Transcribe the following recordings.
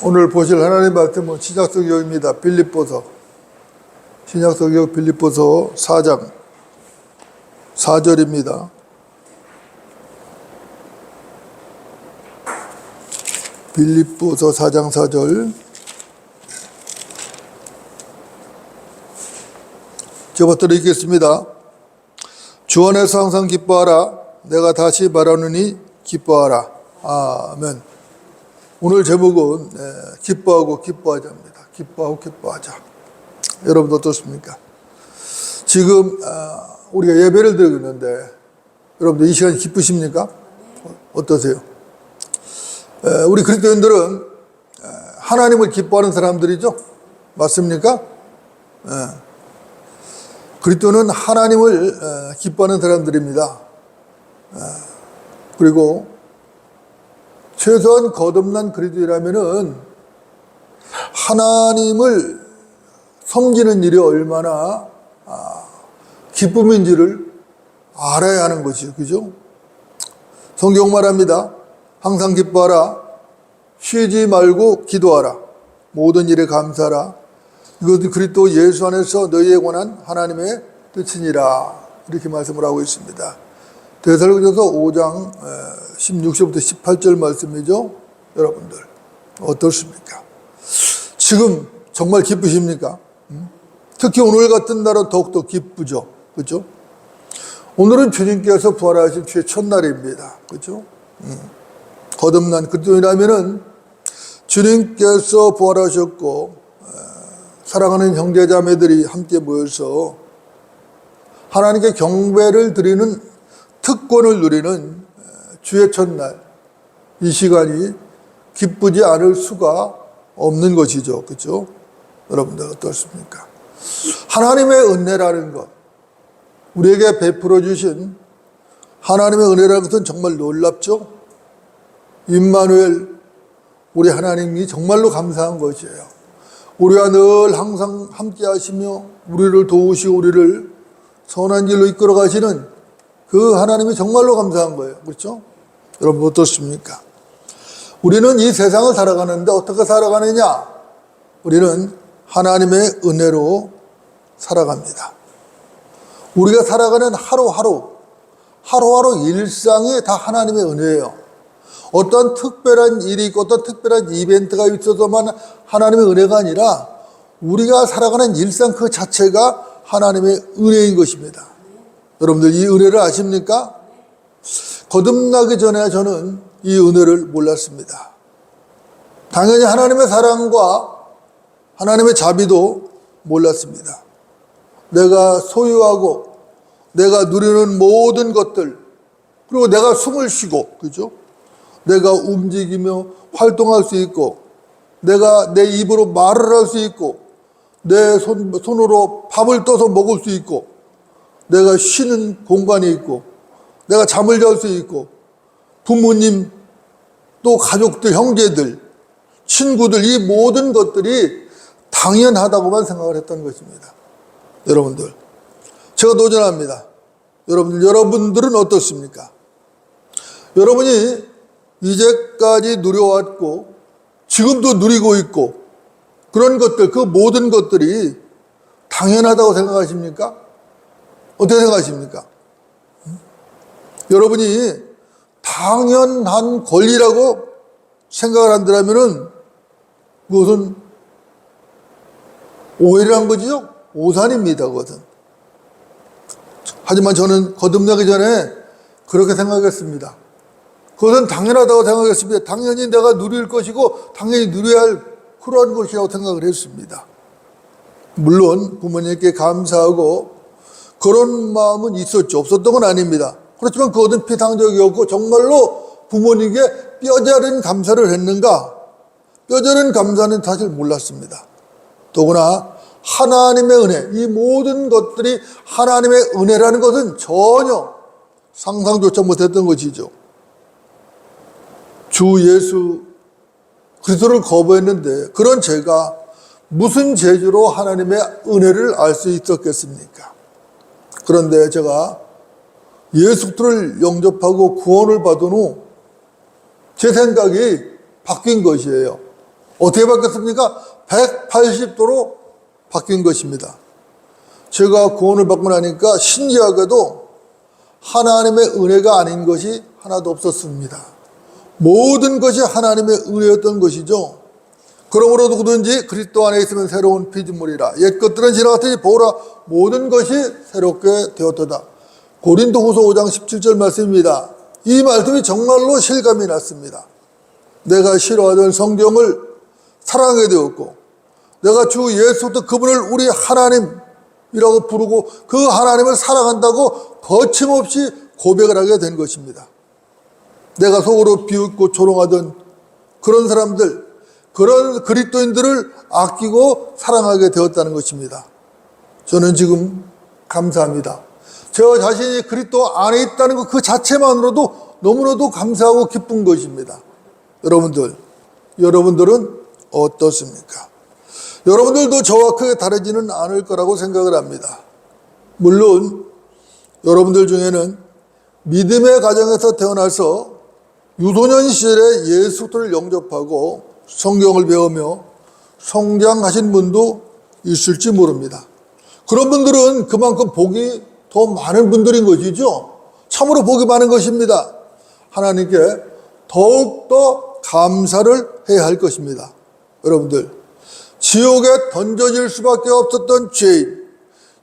오늘 보실 하나님 말씀은 신약성경입니다. 빌립보서. 신약성경 빌립보서 4장 4절입니다. 빌립보서 4장 4절. 저부터 읽겠습니다. 주 안에서 항상 기뻐하라. 내가 다시 말하노니 기뻐하라. 아멘. 오늘 제목은 기뻐하고 기뻐하자입니다. 기뻐하고 기뻐하자. 여러분 어떻습니까? 지금 우리가 예배를 드리고 있는데 여러분들 이 시간 기쁘십니까? 어떠세요? 우리 그리스도인들은 하나님을 기뻐하는 사람들이죠? 맞습니까? 그리스도는 하나님을 기뻐하는 사람들입니다. 그리고 최소한 거듭난 그리스도인이라면은 하나님을 섬기는 일이 얼마나 기쁨인지를 알아야 하는 것이죠. 그죠? 성경 말합니다. 항상 기뻐하라. 쉬지 말고 기도하라. 모든 일에 감사하라. 이것은 그리스도 예수 안에서 너희에 관한 하나님의 뜻이니라. 이렇게 말씀을 하고 있습니다. 데살로니가서 5장 16절부터 18절 말씀이죠. 여러분들 어떻습니까? 지금 정말 기쁘십니까? 특히 오늘 같은 날은 더욱더 기쁘죠. 그렇죠? 오늘은 주님께서 부활하신 주의 첫날입니다. 그렇죠? 거듭난 그리스도인이라면은 주님께서 부활하셨고 사랑하는 형제자매들이 함께 모여서 하나님께 경배를 드리는 특권을 누리는 주의 첫날, 이 시간이 기쁘지 않을 수가 없는 것이죠. 그렇죠? 여러분들 어떻습니까? 하나님의 은혜라는 것, 우리에게 베풀어 주신 하나님의 은혜라는 것은 정말 놀랍죠? 임마누엘, 우리 하나님이 정말로 감사한 것이에요. 우리와 늘 항상 함께 하시며 우리를 도우시고 우리를 선한 길로 이끌어 가시는 그 하나님이 정말로 감사한 거예요. 그렇죠? 여러분 어떻습니까? 우리는 이 세상을 살아가는데 어떻게 살아가느냐? 우리는 하나님의 은혜로 살아갑니다. 우리가 살아가는 하루하루 일상이 다 하나님의 은혜예요. 어떤 특별한 일이 있고 어떤 특별한 이벤트가 있어서만 하나님의 은혜가 아니라 우리가 살아가는 일상 그 자체가 하나님의 은혜인 것입니다. 여러분들 이 은혜를 아십니까? 거듭나기 전에 저는 이 은혜를 몰랐습니다. 당연히 하나님의 사랑과 하나님의 자비도 몰랐습니다. 내가 소유하고 내가 누리는 모든 것들, 그리고 내가 숨을 쉬고, 그죠? 내가 움직이며 활동할 수 있고, 내가 내 입으로 말을 할 수 있고, 내 손으로 밥을 떠서 먹을 수 있고, 내가 쉬는 공간이 있고, 내가 잠을 잘 수 있고, 부모님, 또 가족들, 형제들, 친구들, 이 모든 것들이 당연하다고만 생각을 했던 것입니다. 여러분들, 제가 도전합니다. 여러분들은 어떻습니까? 여러분이 이제까지 누려왔고 지금도 누리고 있고 그런 것들, 그 모든 것들이 당연하다고 생각하십니까? 어떻게 생각하십니까? 여러분이 당연한 권리라고 생각을 한다면은 그것은 오해를 한 거지요? 오산입니다, 그것은. 하지만 저는 거듭나기 전에 그렇게 생각했습니다. 그것은 당연하다고 생각했습니다. 당연히 내가 누릴 것이고 당연히 누려야 할 그러한 것이라고 생각을 했습니다. 물론 부모님께 감사하고 그런 마음은 있었죠. 없었던 건 아닙니다. 그렇지만 그것은 피상적이었고 정말로 부모님께 뼈저린 감사를 했는가? 뼈저린 감사는 사실 몰랐습니다. 더구나 하나님의 은혜, 이 모든 것들이 하나님의 은혜라는 것은 전혀 상상조차 못했던 것이죠. 주 예수 그리스도를 거부했는데 그런 제가 무슨 재주로 하나님의 은혜를 알 수 있었겠습니까? 그런데 제가 예수 그리스도를 영접하고 구원을 받은 후 제 생각이 바뀐 것이에요. 어떻게 바뀌었습니까? 180도로 바뀐 것입니다. 제가 구원을 받고 나니까 신기하게도 하나님의 은혜가 아닌 것이 하나도 없었습니다. 모든 것이 하나님의 은혜였던 것이죠. 그러므로 누구든지 그리스도 안에 있으면 새로운 피조물이라. 옛 것들은 지나갔더니 보라 모든 것이 새롭게 되었도다. 고린도후서 5장 17절 말씀입니다. 이 말씀이 정말로 실감이 났습니다. 내가 싫어하던 성경을 사랑하게 되었고 내가 주 예수도 그분을 우리 하나님이라고 부르고 그 하나님을 사랑한다고 거침없이 고백을 하게 된 것입니다. 내가 속으로 비웃고 조롱하던 그런 사람들, 그런 그리스도인들을 아끼고 사랑하게 되었다는 것입니다. 저는 지금 감사합니다. 저 자신이 그리스도 안에 있다는 것 그 자체만으로도 너무나도 감사하고 기쁜 것입니다. 여러분들은 어떻습니까? 여러분들도 저와 크게 다르지는 않을 거라고 생각을 합니다. 물론 여러분들 중에는 믿음의 가정에서 태어나서 유소년 시절에 예수를 영접하고 성경을 배우며 성장하신 분도 있을지 모릅니다. 그런 분들은 그만큼 복이 더 많은 분들인 것이죠. 참으로 복이 많은 것입니다. 하나님께 더욱더 감사를 해야 할 것입니다. 여러분들, 지옥에 던져질 수밖에 없었던 죄인,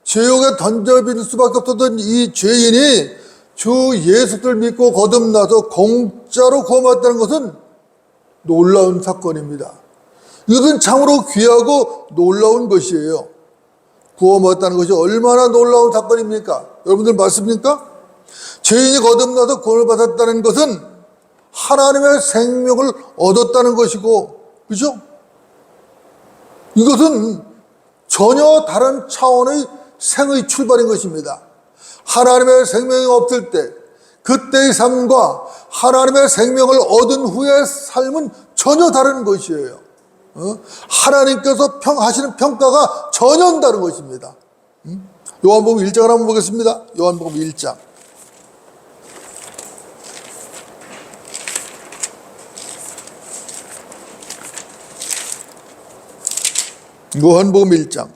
지옥에 던져질 수밖에 없었던 이 죄인이 주 예수를 믿고 거듭나서 공짜로 구원받았다는 것은 놀라운 사건입니다. 이것은 참으로 귀하고 놀라운 것이에요. 구원받았다는 것이 얼마나 놀라운 사건입니까? 여러분들 맞습니까? 죄인이 거듭나서 구원을 받았다는 것은 하나님의 생명을 얻었다는 것이고, 그죠? 이것은 전혀 다른 차원의 생의 출발인 것입니다. 하나님의 생명이 없을 때, 그때의 삶과 하나님의 생명을 얻은 후의 삶은 전혀 다른 것이에요. 하나님께서 하시는 평가가 전혀 다른 것입니다. 요한복음 1장을 한번 보겠습니다. 요한복음 1장. 요한복음 1장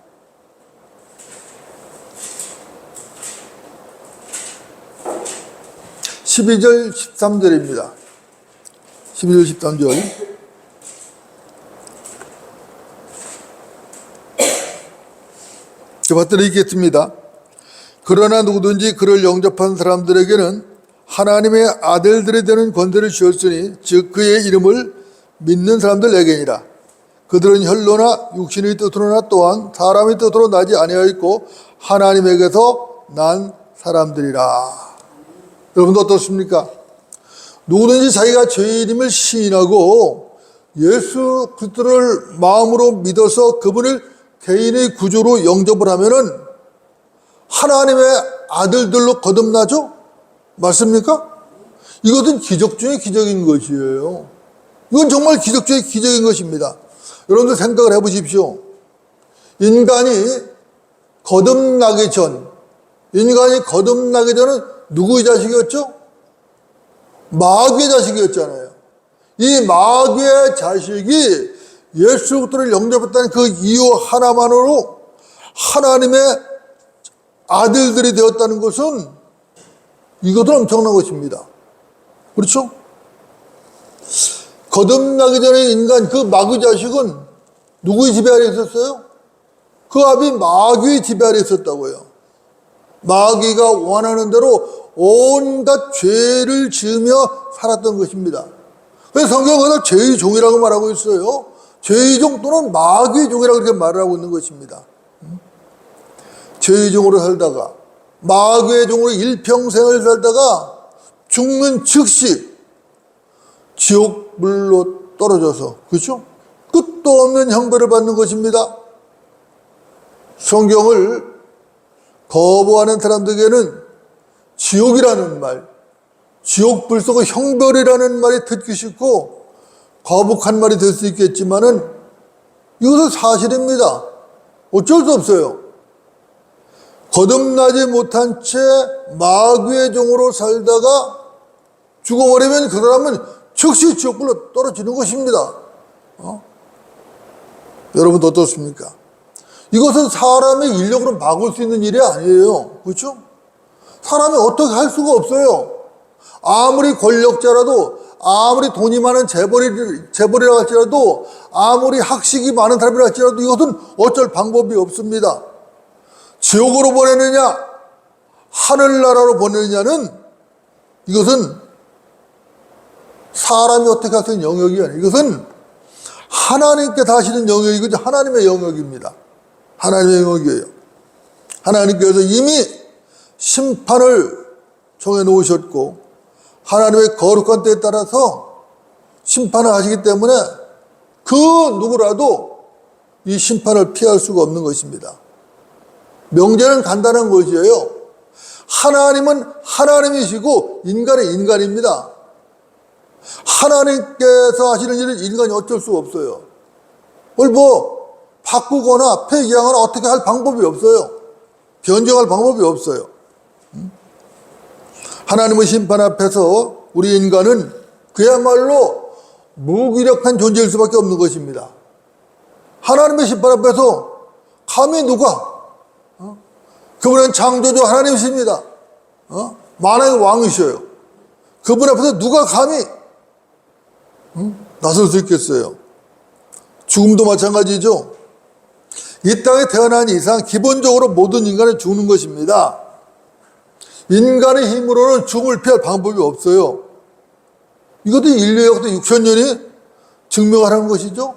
12절 13절입니다. 12절 13절 받들어 읽겠습니다. 그러나 누구든지 그를 영접한 사람들에게는 하나님의 아들들이 되는 권세를 주었으니 즉 그의 이름을 믿는 사람들에게니라. 그들은 혈로나 육신의 뜻으로나 또한 사람의 뜻으로 나지 아니하였고 하나님에게서 난 사람들이라. 여러분도 어떻습니까? 누구든지 자기가 죄인임을 시인하고 예수 그리스도를 마음으로 믿어서 그분을 개인의 구주로 영접을 하면은 하나님의 아들들로 거듭나죠? 맞습니까? 이것은 기적 중의 기적인 것이에요. 이건 정말 기적 중의 기적인 것입니다. 여러분들 생각을 해보십시오. 인간이 거듭나기 전은 누구의 자식이었죠? 마귀의 자식이었잖아요. 이 마귀의 자식이 예수 그리스도를 영접했다는 그 이유 하나만으로 하나님의 아들들이 되었다는 것은 이것은 엄청난 것입니다. 그렇죠? 거듭나기 전에 인간, 그 마귀 자식은 누구의 지배 아래 있었어요? 그 아비 마귀의 지배 아래 있었다고요. 마귀가 원하는 대로 온갖 죄를 지으며 살았던 것입니다. 그래서 성경은 그걸 죄의 종이라고 말하고 있어요. 죄의 종 또는 마귀의 종이라고 이렇게 말을 하고 있는 것입니다. 죄의 종으로 살다가 마귀의 종으로 일평생을 살다가 죽는 즉시 지옥물로 떨어져서, 그렇죠? 끝도 없는 형벌을 받는 것입니다. 성경을 거부하는 사람들에게는 지옥이라는 말, 지옥 불 속의 형벌이라는 말이 듣기 쉽고 거북한 말이 될 수 있겠지만은 이것은 사실입니다. 어쩔 수 없어요. 거듭나지 못한 채 마귀의 종으로 살다가 죽어버리면 그 사람은 즉시 지옥불로 떨어지는 것입니다. 여러분 어떻습니까? 이것은 사람의 인력으로 막을 수 있는 일이 아니에요. 그렇죠? 사람이 어떻게 할 수가 없어요. 아무리 권력자라도, 아무리 돈이 많은 재벌이라 할지라도, 아무리 학식이 많은 사람이라 할지라도 이것은 어쩔 방법이 없습니다. 지옥으로 보내느냐, 하늘나라로 보내느냐는 이것은 사람이 어떻게 할 수 있는 영역이 아니에요. 이것은 하나님께서 하시는 영역이고 하나님의 영역입니다. 하나님의 영역이에요. 하나님께서 이미 심판을 정해놓으셨고 하나님의 거룩한 때에 따라서 심판을 하시기 때문에 그 누구라도 이 심판을 피할 수가 없는 것입니다. 명제는 간단한 것이에요. 하나님은 하나님이시고 인간은 인간입니다. 하나님께서 하시는 일은 인간이 어쩔 수가 없어요. 그걸 뭐 바꾸거나 폐기하거나 어떻게 할 방법이 없어요. 변경할 방법이 없어요. 하나님의 심판 앞에서 우리 인간은 그야말로 무기력한 존재일 수밖에 없는 것입니다. 하나님의 심판 앞에서 감히 누가? 그분은 창조주 하나님이십니다. 만왕의 왕이셔요. 그분 앞에서 누가 감히 나설 수 있겠어요? 죽음도 마찬가지죠. 이 땅에 태어난 이상 기본적으로 모든 인간은 죽는 것입니다. 인간의 힘으로는 죽음을 피할 방법이 없어요. 이것도 인류의 역사 6천 년이 증명하는 것이죠.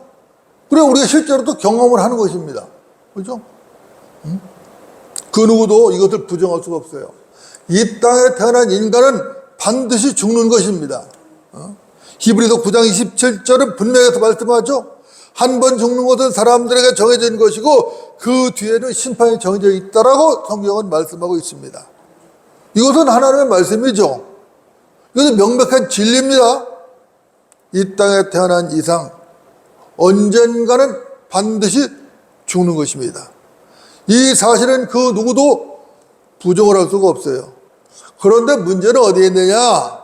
그래 우리가 실제로 또 경험을 하는 것입니다. 그렇죠? 그 누구도 이것을 부정할 수가 없어요. 이 땅에 태어난 인간은 반드시 죽는 것입니다. 히브리서 9장 27절은 분명해서 말씀하죠. 한 번 죽는 것은 사람들에게 정해진 것이고 그 뒤에는 심판이 정해져 있다라고 성경은 말씀하고 있습니다. 이것은 하나님의 말씀이죠. 이것은 명백한 진리입니다. 이 땅에 태어난 이상 언젠가는 반드시 죽는 것입니다. 이 사실은 그 누구도 부정을 할 수가 없어요. 그런데 문제는 어디에 있느냐?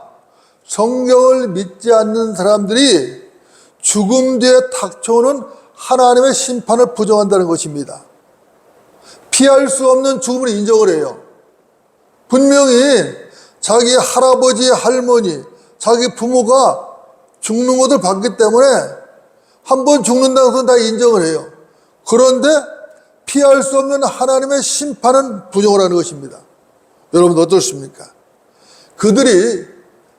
성경을 믿지 않는 사람들이 죽음 뒤에 닥쳐오는 하나님의 심판을 부정한다는 것입니다. 피할 수 없는 죽음을 인정을 해요. 분명히 자기 할아버지, 할머니, 자기 부모가 죽는 것을 봤기 때문에 한 번 죽는다는 것은 다 인정을 해요. 그런데 피할 수 없는 하나님의 심판은 부정을 하는 것입니다. 여러분 어떻습니까? 그들이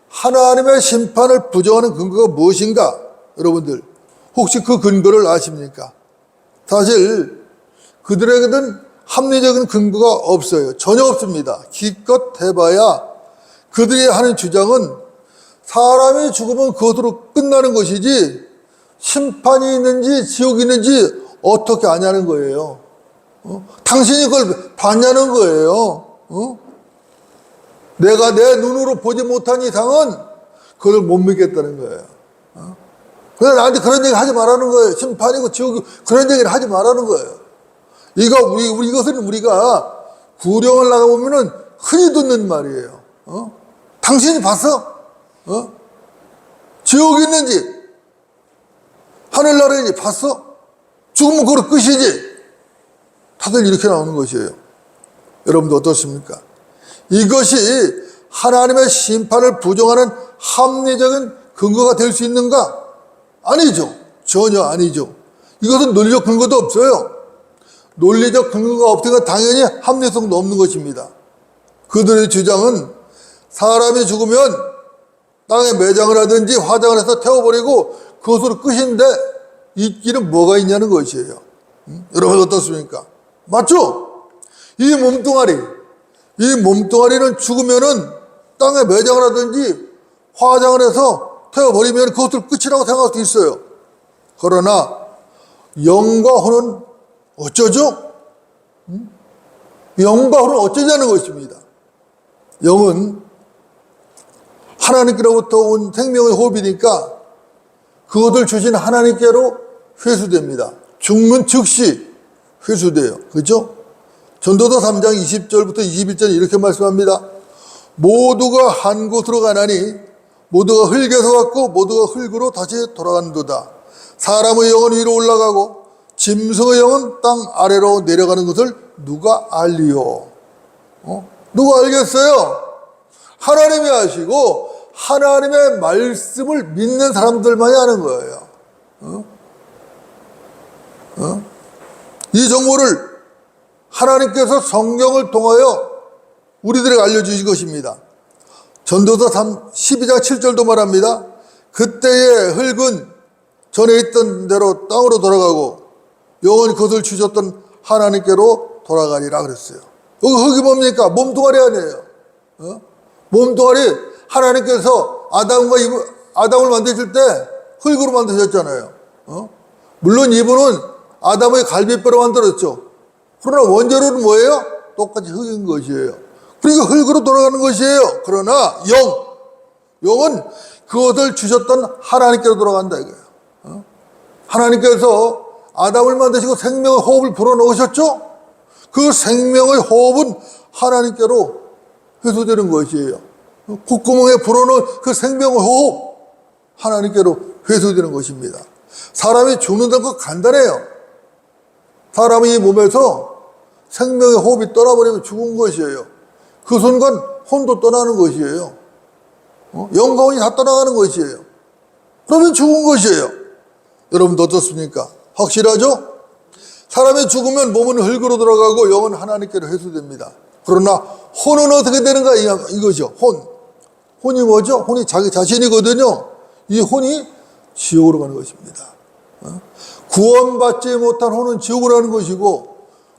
하나님의 심판을 부정하는 근거가 무엇인가? 여러분들 혹시 그 근거를 아십니까? 사실 그들에게는 합리적인 근거가 없어요. 전혀 없습니다. 기껏 해봐야 그들이 하는 주장은 사람이 죽으면 그것으로 끝나는 것이지 심판이 있는지 지옥이 있는지 어떻게 아냐는 거예요. 당신이 그걸 봤냐는 거예요. 내가 내 눈으로 보지 못한 이상은 그걸 못 믿겠다는 거예요. 그냥 나한테 그런 얘기 하지 말라는 거예요. 심판이고 지옥이고 그런 얘기를 하지 말라는 거예요. 이것은 우리가 구령을 나가보면은 흔히 듣는 말이에요. 당신이 봤어? 지옥이 있는지, 하늘나라인지 봤어? 죽으면 그걸 끝이지. 다들 이렇게 나오는 것이에요. 여러분도 어떻습니까? 이것이 하나님의 심판을 부정하는 합리적인 근거가 될 수 있는가? 아니죠. 전혀 아니죠. 이것은 논리적 근거도 없어요. 논리적 근거가 없으니까 당연히 합리성도 없는 것입니다. 그들의 주장은 사람이 죽으면 땅에 매장을 하든지 화장을 해서 태워버리고 그것으로 끝인데 있기는 뭐가 있냐는 것이에요. 여러분 어떻습니까? 맞죠? 이 몸뚱아리는 죽으면은 땅에 매장을 하든지 화장을 해서 태워버리면 그것을 끝이라고 생각할 수 있어요. 그러나 영과 혼은 어쩌죠? 영과 혼은 어쩌냐는 것입니다. 영은 하나님께로부터 온 생명의 호흡이니까 그것을 주신 하나님께로 회수됩니다. 죽는 즉시 회수돼요. 그렇죠? 전도서 3장 20절부터 21절 이렇게 말씀합니다. 모두가 한 곳으로 가나니 모두가 흙에서 왔고 모두가 흙으로 다시 돌아간도다. 사람의 영은 위로 올라가고 짐승의 영은 땅 아래로 내려가는 것을 누가 알리요? 누가 알겠어요? 하나님이 아시고 하나님의 말씀을 믿는 사람들만이 아는 거예요. 이 정보를 하나님께서 성경을 통하여 우리들에게 알려주신 것입니다. 전도서 12장 7절도 말합니다. 그때의 흙은 전에 있던 대로 땅으로 돌아가고 영원히 그것을 주셨던 하나님께로 돌아가리라 그랬어요. 여기 흙이 뭡니까? 몸뚱아리 아니에요. 몸뚱아리 하나님께서 아담을 만드실 때 흙으로 만드셨잖아요. 물론 이분은 아담의 갈비뼈로 만들었죠. 그러나 원재료는 뭐예요? 똑같이 흙인 것이에요. 그러니까 흙으로 돌아가는 것이에요. 그러나 영은 그것을 주셨던 하나님께로 돌아간다 이거예요. 하나님께서 아담을 만드시고 생명의 호흡을 불어넣으셨죠? 그 생명의 호흡은 하나님께로 회수되는 것이에요. 콧구멍에 불어넣은 그 생명의 호흡 하나님께로 회수되는 것입니다. 사람이 죽는다는 건 간단해요. 사람이 이 몸에서 생명의 호흡이 떠나버리면 죽은 것이에요. 그 순간 혼도 떠나는 것이에요. 영과 혼이 다 떠나가는 것이에요. 그러면 죽은 것이에요. 여러분도 어떻습니까? 확실하죠? 사람이 죽으면 몸은 흙으로 돌아가고 영은 하나님께로 회수됩니다. 그러나 혼은 어떻게 되는가 이거죠. 혼이 뭐죠? 혼이 자기 자신이거든요. 이 혼이 지옥으로 가는 것입니다. 구원받지 못한 혼은 지옥으로 가는 것이고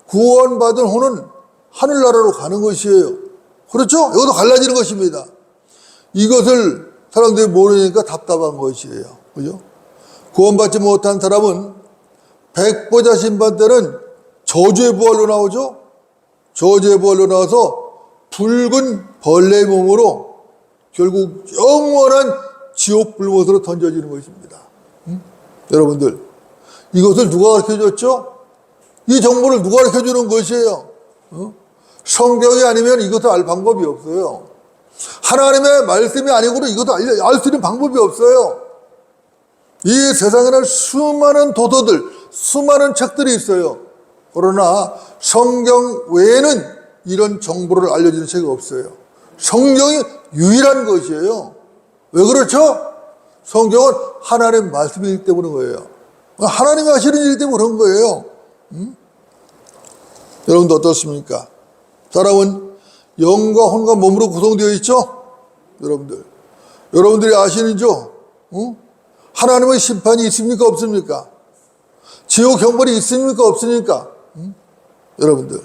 구원받은 혼은 하늘나라로 가는 것이에요. 그렇죠? 여기도 갈라지는 것입니다. 이것을 사람들이 모르니까 답답한 것이에요. 그죠? 구원받지 못한 사람은 백보자 심판 때는 저주의 부활로 나오죠? 저주의 부활로 나와서 붉은 벌레의 몸으로 결국 영원한 지옥 불못으로 던져지는 것입니다. 여러분들, 이것을 누가 가르쳐줬죠? 이 정보를 누가 가르쳐주는 것이에요? 성경이 아니면 이것을 알 방법이 없어요. 하나님의 말씀이 아니고는 이것을 알 수 있는 방법이 없어요. 이 세상에는 수많은 도서들, 수많은 책들이 있어요. 그러나 성경 외에는 이런 정보를 알려주는 책이 없어요. 성경이 유일한 것이에요. 왜 그렇죠? 성경은 하나님의 말씀이기 때문에 거예요. 하나님이 하시는 일이기 때문에 그런 거예요. 여러분도 어떻습니까? 사람은 영과 혼과 몸으로 구성되어 있죠? 여러분들이 아시는죠? 하나님의 심판이 있습니까? 없습니까? 지옥 형벌이 있습니까? 없습니까? 여러분들,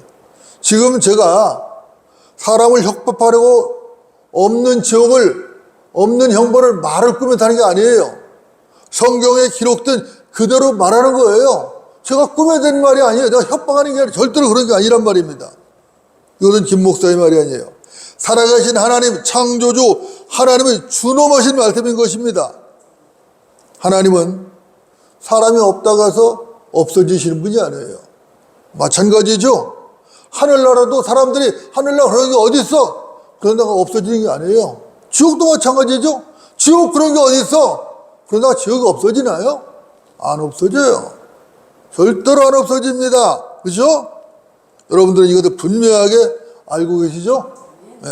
지금 제가 사람을 협박하려고 없는 지옥을, 없는 형벌을 말을 꾸며서 하는 게 아니에요. 성경에 기록된 그대로 말하는 거예요. 제가 꾸며낸 말이 아니에요. 내가 협박하는 게 아니라 절대로 그런 게 아니란 말입니다. 이것은 김 목사의 말이 아니에요. 살아계신 하나님, 창조주 하나님의 준엄하신 말씀인 것입니다. 하나님은 사람이 없다가 서 없어지시는 분이 아니에요. 마찬가지죠. 하늘나라도 사람들이 하늘나라 그런 게 어디 있어? 그런 데가 없어지는 게 아니에요. 지옥도 마찬가지죠. 지옥 그런 게 어디 있어? 그런 데가 지옥이 없어지나요? 안 없어져요. 절대로 안 없어집니다. 그렇죠? 여러분들은 이것도 분명하게 알고 계시죠? 네.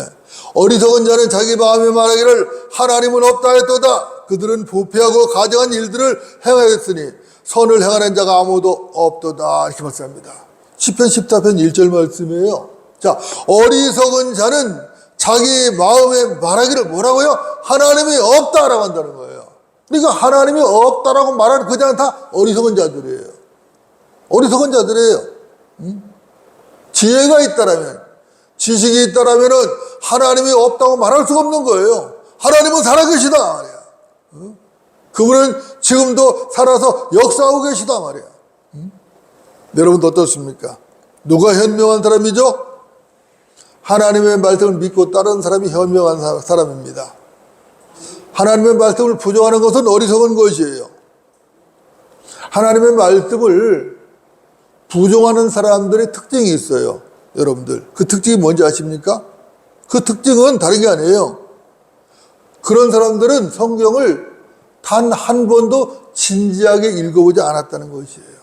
어리석은 자는 자기 마음에 말하기를 하나님은 없다 했도다. 그들은 부패하고 가증한 일들을 행하였으니 선을 행하는 자가 아무도 없도다. 이렇게 말씀합니다. 시편 14편 1절 말씀이에요. 자, 어리석은 자는 자기 마음에 말하기를 뭐라고요? 하나님이 없다라고 한다는 거예요. 그러니까 하나님이 없다라고 말하는 그 자는 다 어리석은 자들이에요. 어리석은 자들이에요. 지혜가 있다라면, 지식이 있다라면 하나님이 없다고 말할 수가 없는 거예요. 하나님은 살아계시다 말이야. 그분은 지금도 살아서 역사하고 계시다 말이야. 여러분도 어떻습니까? 누가 현명한 사람이죠? 하나님의 말씀을 믿고 따르는 사람이 현명한 사람입니다. 하나님의 말씀을 부정하는 것은 어리석은 것이에요. 하나님의 말씀을 부정하는 사람들의 특징이 있어요. 여러분들, 그 특징이 뭔지 아십니까? 그 특징은 다른 게 아니에요. 그런 사람들은 성경을 단 한 번도 진지하게 읽어보지 않았다는 것이에요.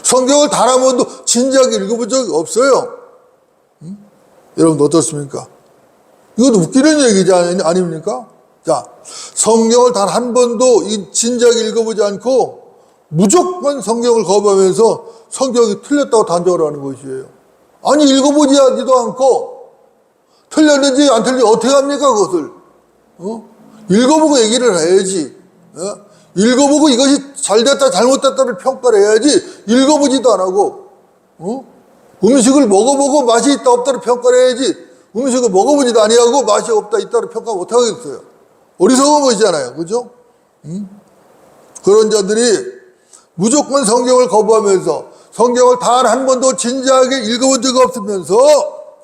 성경을 단 한 번도 진지하게 읽어본 적이 없어요. 여러분 어떻습니까? 이건 웃기는 얘기지 아닙니까? 자, 성경을 단 한 번도 진지하게 읽어보지 않고 무조건 성경을 거부하면서 성경이 틀렸다고 단정을 하는 것이에요. 아니, 읽어보지도 않고 틀렸는지 안 틀렸는지 어떻게 합니까, 그것을? 읽어보고 얘기를 해야지. 읽어보고 이것이 잘됐다 잘못됐다를 평가를 해야지. 읽어보지도 안 하고 음식을 먹어보고 맛이 있다 없다를 평가를 해야지. 음식을 먹어보지도 아니하고 맛이 없다 있다를 평가 못하겠어요. 어리석은 것이잖아요. 그죠? 그런 자들이 무조건 성경을 거부하면서 성경을 단 한 번도 진지하게 읽어본 적이 없으면서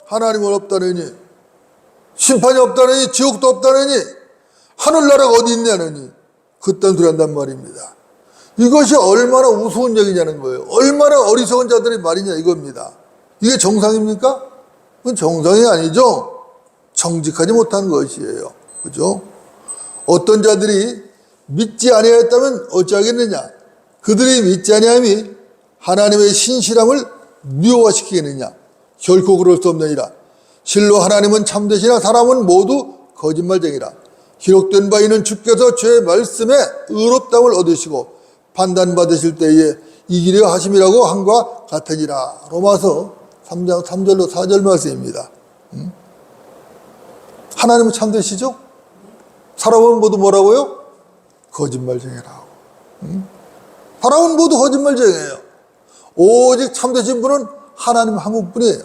하나님은 없다느니, 심판이 없다느니, 지옥도 없다느니, 하늘나라가 어디 있냐느니 그딴 소리 한단 말입니다. 이것이 얼마나 우스운 얘기냐는 거예요. 얼마나 어리석은 자들의 말이냐 이겁니다. 이게 정상입니까? 그건 정상이 아니죠. 정직하지 못한 것이에요. 그죠? 어떤 자들이 믿지 아니하였다면 어찌하겠느냐? 그들이 믿지 아니함이 하나님의 신실함을 미워시키겠느냐? 결코 그럴 수 없느니라. 실로 하나님은 참되시나 사람은 모두 거짓말쟁이라. 기록된 바 이는 주께서 주의 말씀에 의롭다함을 얻으시고 판단받으실 때에 이기려 하심이라고 한과 같으니라. 로마서 3장 3절로 4절 말씀입니다. 하나님은 참되시죠? 사람은 모두 뭐라고요? 거짓말쟁이라고. 사람은 모두 거짓말쟁이에요. 오직 참되신 분은 하나님 한 분뿐이에요.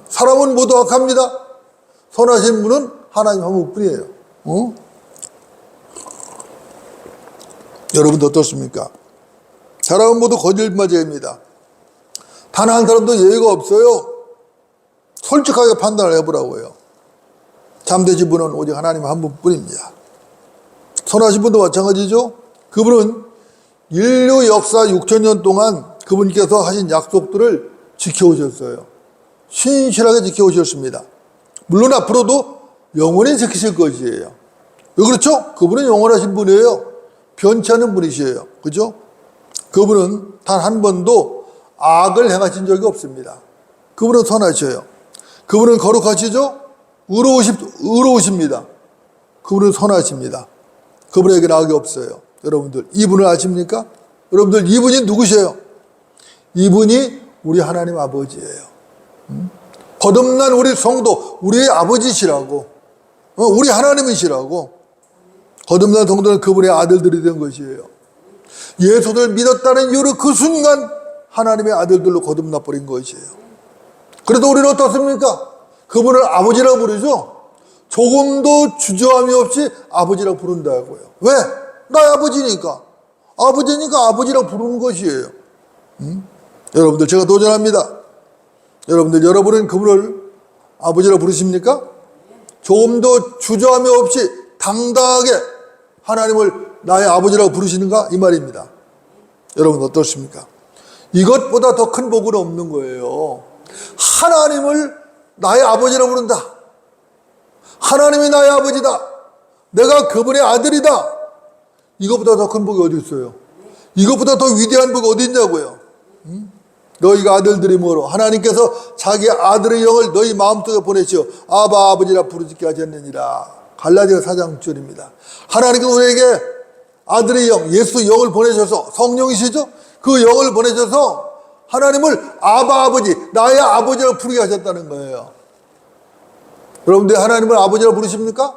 사람은 모두 악합니다. 선하신 분은 하나님 한 분뿐이에요. 여러분도 어떻습니까? 사람은 모두 거짓말쟁이입니다. 단 한 사람도 예의가 없어요. 솔직하게 판단을 해보라고요. 참되신 분은 오직 하나님 한 분뿐입니다. 선하신 분도 마찬가지죠. 그분은 인류 역사 6,000년 동안 그분께서 하신 약속들을 지켜오셨어요. 신실하게 지켜오셨습니다. 물론 앞으로도 영원히 지키실 것이에요. 왜 그렇죠? 그분은 영원하신 분이에요. 변치 않은 분이시에요. 그죠? 그분은 단 한 번도 악을 행하신 적이 없습니다. 그분은 선하셔요. 그분은 거룩하시죠? 의로우십니다. 그분은 선하십니다. 그분에게는 악이 없어요. 여러분들 이분을 아십니까? 여러분들 이분이 누구세요? 이분이 우리 하나님 아버지예요. 거듭난 우리 성도, 우리의 아버지시라고, 우리 하나님이시라고. 거듭난 성도는 그분의 아들들이 된 것이에요. 예수를 믿었다는 이유로 그 순간 하나님의 아들들로 거듭나 버린 것이에요. 그래도 우리는 어떻습니까? 그분을 아버지라고 부르죠. 조금도 주저함이 없이 아버지라고 부른다고요. 왜? 나의 아버지니까. 아버지니까 아버지라고 부르는 것이에요. 여러분들 제가 도전합니다. 여러분은 그분을 아버지라고 부르십니까? 조금도 주저함이 없이 당당하게 하나님을 나의 아버지라고 부르시는가? 이 말입니다. 여러분 어떻습니까? 이것보다 더 큰 복은 없는 거예요. 하나님을 나의 아버지라고 부른다. 하나님이 나의 아버지다. 내가 그분의 아들이다. 이것보다 더 큰 복이 어디 있어요? 이것보다 더 위대한 복이 어디 있냐고요? 너희가 아들들이 뭐로? 하나님께서 자기 아들의 영을 너희 마음속에 보내시어 아바 아버지라 부르짖게 하셨느니라. 갈라디아 4장 6절입니다. 하나님께서 우리에게 아들의 영, 예수 영을 보내셔서, 성령이시죠? 그 영을 보내셔서 하나님을 아바 아버지, 나의 아버지라고 부르게 하셨다는 거예요. 여러분들 하나님을 아버지라고 부르십니까?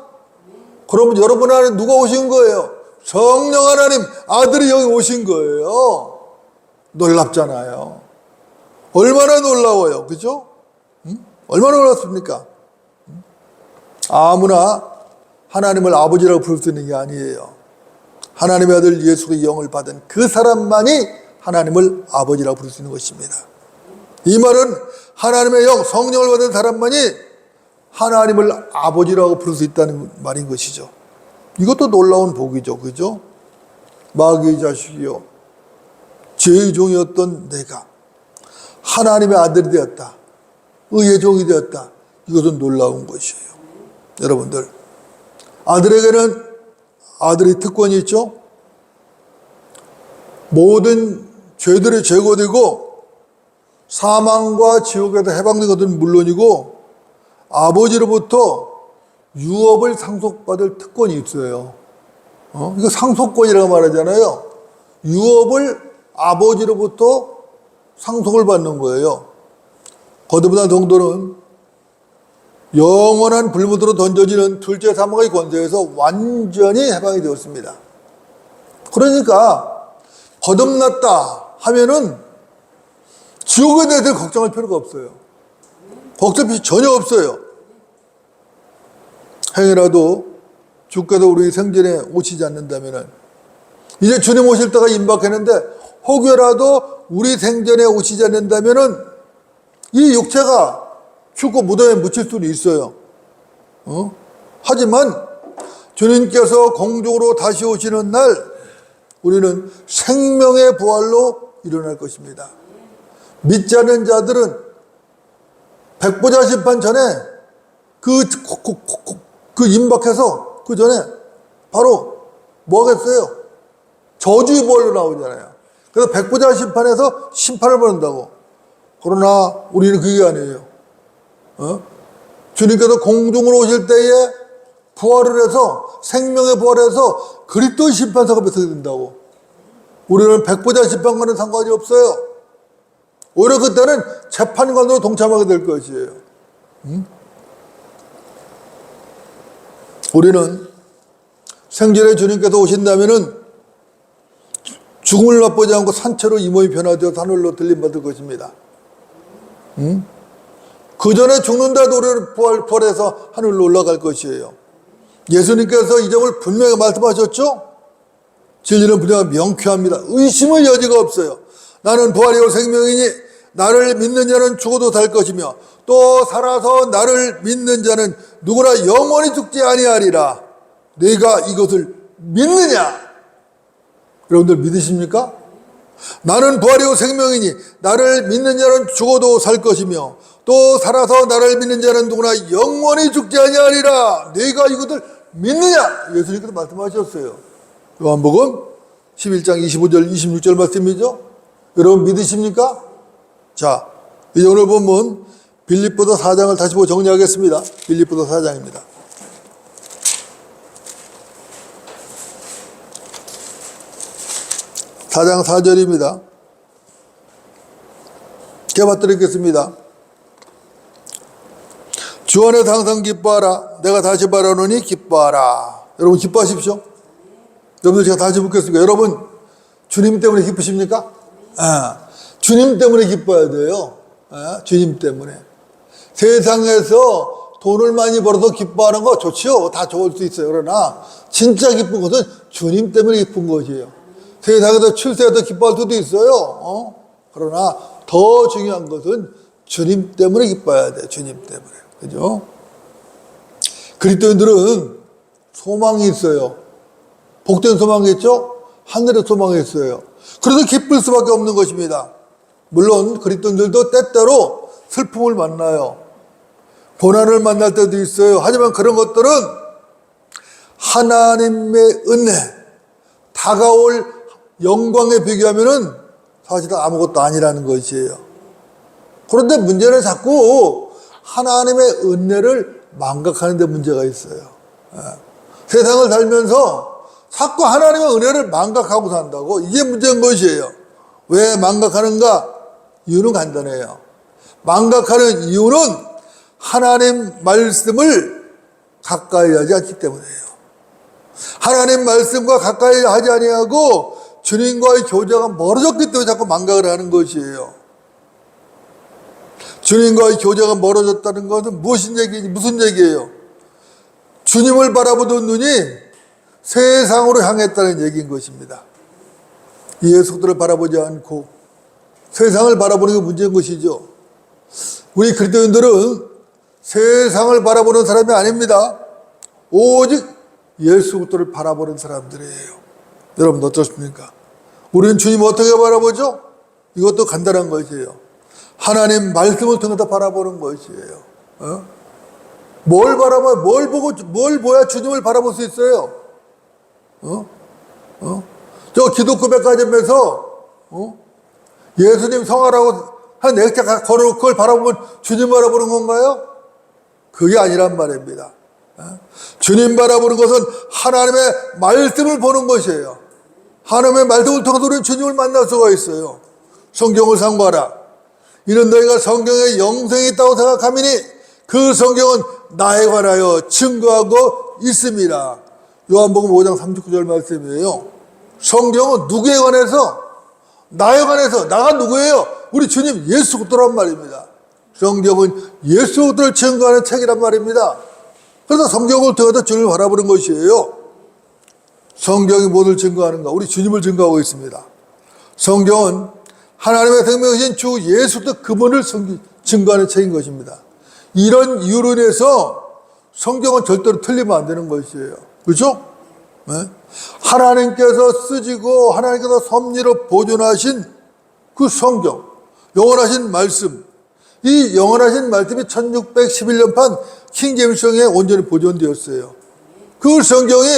그러면 여러분 안에 누가 오신 거예요? 성령 하나님, 아들의 영이 오신 거예요. 놀랍잖아요. 얼마나 놀라워요. 그죠? 얼마나 놀랍습니까? 아무나 하나님을 아버지라고 부를 수 있는 게 아니에요. 하나님의 아들 예수의 영을 받은 그 사람만이 하나님을 아버지라고 부를 수 있는 것입니다. 이 말은 하나님의 영, 성령을 받은 사람만이 하나님을 아버지라고 부를 수 있다는 말인 것이죠. 이것도 놀라운 복이죠. 그죠? 마귀의 자식이요, 죄의 종이었던 내가 하나님의 아들이 되었다. 의의 종이 되었다. 이것은 놀라운 것이에요. 여러분들, 아들에게는 아들의 특권이 있죠. 모든 죄들이 제거되고 사망과 지옥에서 해방된 것은 물론이고 아버지로부터 유업을 상속받을 특권이 있어요. 이거 상속권이라고 말하잖아요. 유업을 아버지로부터 상속을 받는 거예요. 거듭난 성도는 영원한 불못으로 던져지는 둘째 사망의 권세에서 완전히 해방이 되었습니다. 그러니까 거듭났다 하면은 지옥에 대해서 걱정할 필요가 없어요. 걱정할 필요 전혀 없어요. 행여라도 주께서 우리 생전에 오시지 않는다면은, 이제 주님 오실 때가 임박했는데 혹여라도 우리 생전에 오시지 않는다면은 이 육체가 죽고 무덤에 묻힐 수는 있어요. 하지만 주님께서 공중으로 다시 오시는 날 우리는 생명의 부활로 일어날 것입니다. 믿지 않는 자들은 백보자 심판 전에 그 임박해서 그 전에 바로 뭐 하겠어요? 저주의 부활로 나오잖아요. 그래서 백보자 심판에서 심판을 받는다고. 그러나 우리는 그게 아니에요. 주님께서 공중으로 오실 때에 부활을 해서 생명의 부활해서 그리스도의 심판사가 맺어야 된다고. 우리는 백보자 심판과는 상관이 없어요. 오히려 그때는 재판관으로 동참하게 될 것이에요. 우리는 생전에 주님께서 오신다면은 죽음을 맛보지 않고 산채로 이 몸이 변화되어서 하늘로 들림받을 것입니다. 그 전에 죽는다도 우리는 부활해서 하늘로 올라갈 것이에요. 예수님께서 이 점을 분명히 말씀하셨죠? 진리는 분명히 명쾌합니다. 의심의 여지가 없어요. 나는 부활이요 생명이니 나를 믿는 자는 죽어도 살 것이며 또 살아서 나를 믿는 자는 누구나 영원히 죽지 아니하리라. 내가 이것을 믿느냐? 여러분들 믿으십니까? 나는 부활이요 생명이니 나를 믿는 자는 죽어도 살 것이며 또 살아서 나를 믿는 자는 누구나 영원히 죽지 아니하리라. 내가 이것을 믿느냐? 예수님께서 말씀하셨어요. 요한복음 11장 25절 26절 말씀이죠. 여러분 믿으십니까? 자, 이제 오늘 본문 빌립보서 4장을 다시 보고 정리하겠습니다. 빌립보서 4장입니다. 4장 4절입니다. 제가 받드리겠습니다. 주 안에서 항상 기뻐하라. 내가 다시 말하노니 기뻐하라. 여러분 기뻐하십시오. 여러분들 제가 다시 묻겠습니다. 여러분 주님 때문에 기쁘십니까? 주님 때문에 기뻐야 돼요. 주님 때문에. 세상에서 돈을 많이 벌어서 기뻐하는 거 좋지요. 다 좋을 수 있어요. 그러나 진짜 기쁜 것은 주님 때문에 기쁜 것이에요. 세상에서 출세해서 기뻐할 수도 있어요. 그러나 더 중요한 것은 주님 때문에 기뻐해야 돼요. 주님 때문에. 그죠? 그리스도인들은 소망이 있어요. 복된 소망이겠죠? 하늘의 소망이 있어요. 그래서 기쁠 수밖에 없는 것입니다. 물론 그리스도인들도 때때로 슬픔을 만나요. 고난을 만날 때도 있어요. 하지만 그런 것들은 하나님의 은혜, 다가올 영광에 비교하면은 사실 아무것도 아니라는 것이에요. 그런데 문제는 자꾸 하나님의 은혜를 망각하는 데 문제가 있어요. 세상을 살면서 자꾸 하나님의 은혜를 망각하고 산다고. 이게 문제인 것이에요. 왜 망각하는가? 이유는 간단해요. 망각하는 이유는 하나님 말씀을 가까이 하지 않기 때문이에요. 하나님 말씀과 가까이 하지 아니하고 주님과의 교제가 멀어졌기 때문에 자꾸 망각을 하는 것이에요. 주님과의 교제가 멀어졌다는 것은 무슨 얘기예요? 주님을 바라보던 눈이 세상으로 향했다는 얘기인 것입니다. 예수들을 바라보지 않고 세상을 바라보는 게 문제인 것이죠. 우리 그리스도인들은 세상을 바라보는 사람이 아닙니다. 오직 예수 그리스도를 바라보는 사람들이에요. 여러분 어떻습니까? 우리는 주님 어떻게 바라보죠? 이것도 간단한 것이에요. 하나님 말씀을 통해서 바라보는 것이에요. 뭘 바라봐요? 뭘 보야 주님을 바라볼 수 있어요? 저 기독교 백화점에서 예수님 성화라고 한 액자 걸어놓고 그걸 바라보면 주님 바라보는 건가요? 그게 아니란 말입니다. 주님 바라보는 것은 하나님의 말씀을 보는 것이에요. 하나님의 말씀을 통해서 우리는 주님을 만날 수가 있어요. 성경을 상고하라. 이는 너희가 성경에 영생이 있다고 생각하미니 그 성경은 나에 관하여 증거하고 있습니다. 요한복음 5장 39절 말씀이에요. 성경은 누구에 관해서? 나에 관해서. 나가 누구예요? 우리 주님 예수 그리스도란 말입니다. 성경은 예수 그리스도를 증거하는 책이란 말입니다. 그래서 성경을 통해서 주님을 바라보는 것이에요. 성경이 무엇을 증거하는가? 우리 주님을 증거하고 있습니다. 성경은 하나님의 생명이신 주 예수 그리스도 그분을 증거하는 책인 것입니다. 이런 이유로 인해서 성경은 절대로 틀리면 안 되는 것이에요. 그렇죠? 네? 하나님께서 쓰시고 하나님께서 섭리로 보존하신 그 성경, 영원하신 말씀, 이 영원하신 말씀이 1611년판 킹제임스성에 온전히 보존되었어요. 그 성경이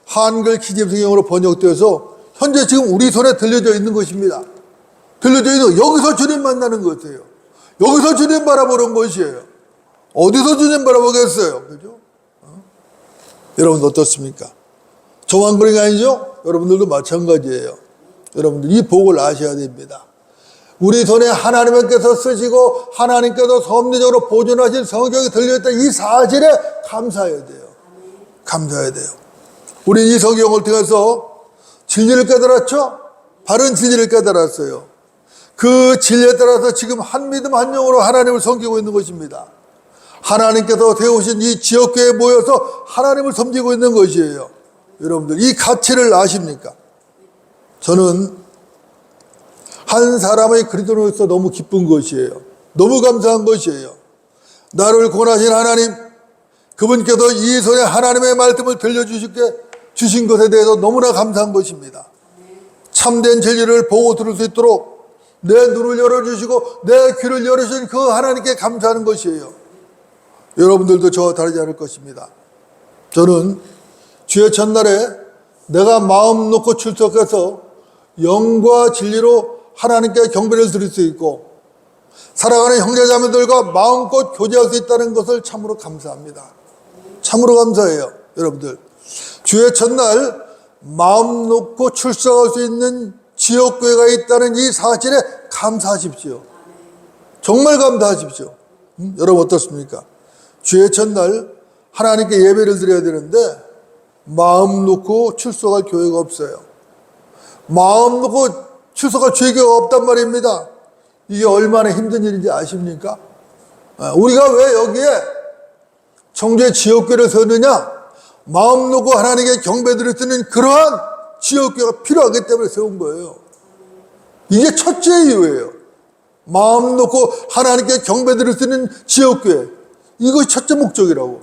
한글 킹제임스성으로 번역되어서 현재 지금 우리 손에 들려져 있는 것입니다. 들려져 있는 여기서 주님 만나는 것이에요. 여기서 주님 바라보는 것이에요. 어디서 주님 바라보겠어요? 그죠? 여러분 어떻습니까? 저만 그런 게 아니죠? 여러분들도 마찬가지예요. 여러분들 이 복을 아셔야 됩니다. 우리 손에 하나님께서 쓰시고 하나님께서 섭리적으로 보존하신 성경이 들려있다 이 사실에 감사해야 돼요. 감사해야 돼요. 우리 이 성경을 통해서 진리를 깨달았죠? 바른 진리를 깨달았어요. 그 진리에 따라서 지금 한 믿음 한 영으로 하나님을 섬기고 있는 것입니다. 하나님께서 세우신 이 지역교회에 모여서 하나님을 섬기고 있는 것이에요. 여러분들 이 가치를 아십니까? 저는 한 사람의 그리스도로서 너무 기쁜 것이에요. 너무 감사한 것이에요. 나를 구원하신 하나님, 그분께서 이 손에 하나님의 말씀을 들려주신 것에 대해서 너무나 감사한 것입니다. 참된 진리를 보고 들을 수 있도록 내 눈을 열어주시고 내 귀를 열어주신 그 하나님께 감사하는 것이에요. 여러분들도 저와 다르지 않을 것입니다. 저는 주의 첫날에 내가 마음 놓고 출석해서 영과 진리로 하나님께 경배를 드릴 수 있고 살아가는 형제자매들과 마음껏 교제할 수 있다는 것을 참으로 감사합니다. 참으로 감사해요. 여러분들 주의 첫날 마음 놓고 출석할 수 있는 지역교회가 있다는 이 사실에 감사하십시오. 정말 감사하십시오. 여러분 어떻습니까? 주의 첫날 하나님께 예배를 드려야 되는데 마음 놓고 출석할 교회가 없어요. 마음 놓고 출석할 교회가 없단 말입니다. 이게 얼마나 힘든 일인지 아십니까? 우리가 왜 여기에 청주의 지역교회를 세웠느냐? 마음 놓고 하나님께 경배드릴 수 있는 그러한 지역교회가 필요하기 때문에 세운 거예요. 이게 첫째 이유예요. 마음 놓고 하나님께 경배드릴 수 있는 지역교회. 이것이 첫째 목적이라고.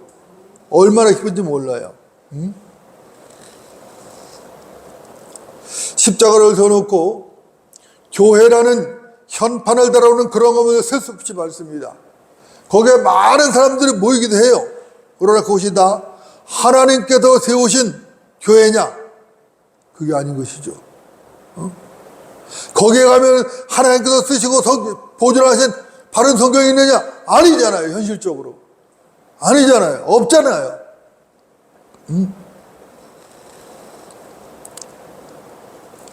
얼마나 기쁜지 몰라요. 십자가를 세워놓고 교회라는 현판을 달아오는 그런 것을 셀 수 없이 많습니다. 거기에 많은 사람들이 모이기도 해요. 그러나 그것이 다 하나님께서 세우신 교회냐? 그게 아닌 것이죠. 거기에 가면 하나님께서 쓰시고 보존하신 바른 성경이 있느냐? 아니잖아요. 현실적으로. 아니잖아요. 없잖아요.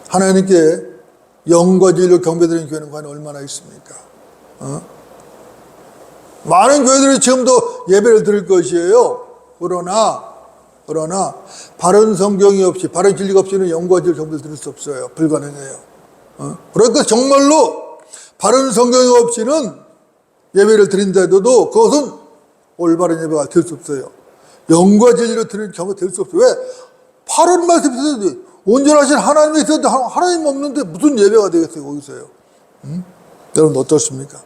하나님께 영과 진리로 경배드리는 교회는 과연 얼마나 있습니까? 많은 교회들이 지금도 예배를 드릴 것이에요. 그러나 바른 성경이 없이 바른 진리가 없이는 영과 진리로 경배를 드릴 수 없어요. 불가능해요. 그러니까 정말로 바른 성경이 없이는 예배를 드린다 해도 그것은 올바른 예배가 될 수 없어요. 영과 진리로 드리는 경우가 될 수 없어요. 왜? 바른 말씀이 있어야지. 온전하신 하나님이 있었는데 하나님 없는데 무슨 예배가 되겠어요 거기서요. 여러분 어떻습니까?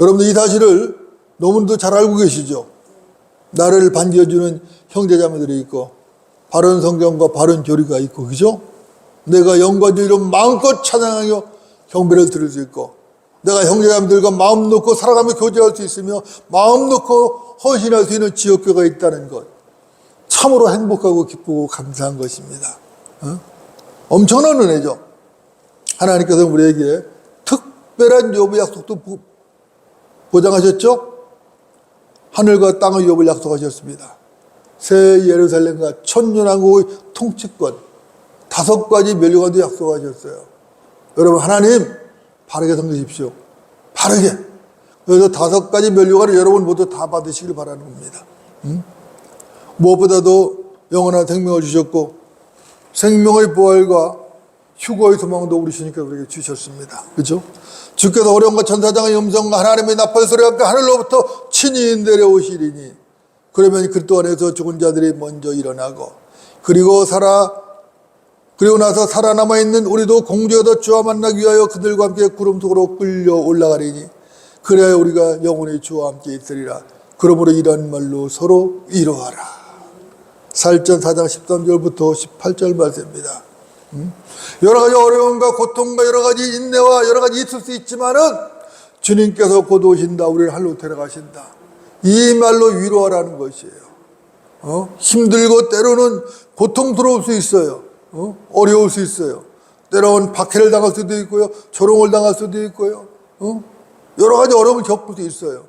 여러분들 이 사실을 너무도 잘 알고 계시죠? 나를 반겨주는 형제자매들이 있고 바른 성경과 바른 교리가 있고 그죠? 내가 영과 진리로 마음껏 찬양하며 경배를 드릴 수 있고 내가 형제자매들과 마음 놓고 살아가며 교제할 수 있으며 마음 놓고 헌신할 수 있는 지역교회가 있다는 것 참으로 행복하고 기쁘고 감사한 것입니다. 엄청난 은혜죠. 하나님께서 우리에게 특별한 유업의 약속도 보장하셨죠? 하늘과 땅의 유업을 약속하셨습니다. 새 예루살렘과 천년왕국의 통치권, 5가지 멸류관도 약속하셨어요. 여러분, 하나님 바르게 섬기십시오. 바르게. 그래서 5가지 멸류관을 여러분 모두 다 받으시길 바라는 겁니다. 무엇보다도 영원한 생명을 주셨고 생명의 부활과 휴거의 소망도 우리 주님께서 우리에게 주셨습니다. 그렇죠? 주께서 어려움과 천사장의 음성과 하나님의 나팔 소리와 함께 하늘로부터 친히 내려오시리니 그러면 그리스도 안에서 죽은 자들이 먼저 일어나고 그리고 나서 살아남아 있는 우리도 공중에서 주와 만나기 위하여 그들과 함께 구름 속으로 끌려 올라가리니 그래야 우리가 영원히 주와 함께 있으리라. 그러므로 이런 말로 서로 위로하라. 사일전 4장 13절부터 18절 말씀입니다. 여러 가지 어려움과 고통과 여러 가지 인내와 여러 가지 있을 수 있지만은 주님께서 곧 오신다. 우리를 할로 데려가신다. 이 말로 위로하라는 것이에요. 힘들고 때로는 고통스러울 수 있어요. 어려울 수 있어요. 때로는 박해를 당할 수도 있고요. 조롱을 당할 수도 있고요. 여러 가지 어려움을 겪을 수 있어요.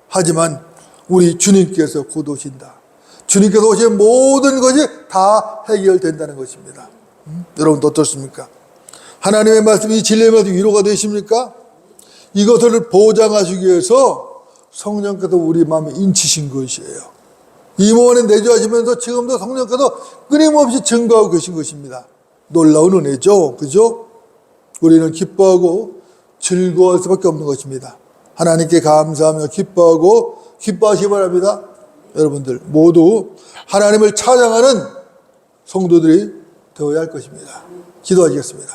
하지만 우리 주님께서 곧 오신다. 주님께서 오시면 모든 것이 다 해결된다는 것입니다. 여러분 어떻습니까? 하나님의 말씀이 진리의 말씀이 위로가 되십니까? 이것을 보장하시기 위해서 성령께서 우리 마음에 인치신 것이에요. 이모원에 내주하시면서 지금도 성령께서 끊임없이 증거하고 계신 것입니다. 놀라운 은혜죠. 그죠? 우리는 기뻐하고 즐거워할 수밖에 없는 것입니다. 하나님께 감사하며 기뻐하시기 바랍니다. 여러분들 모두 하나님을 찬양하는 성도들이 되어야 할 것입니다. 기도하시겠습니다.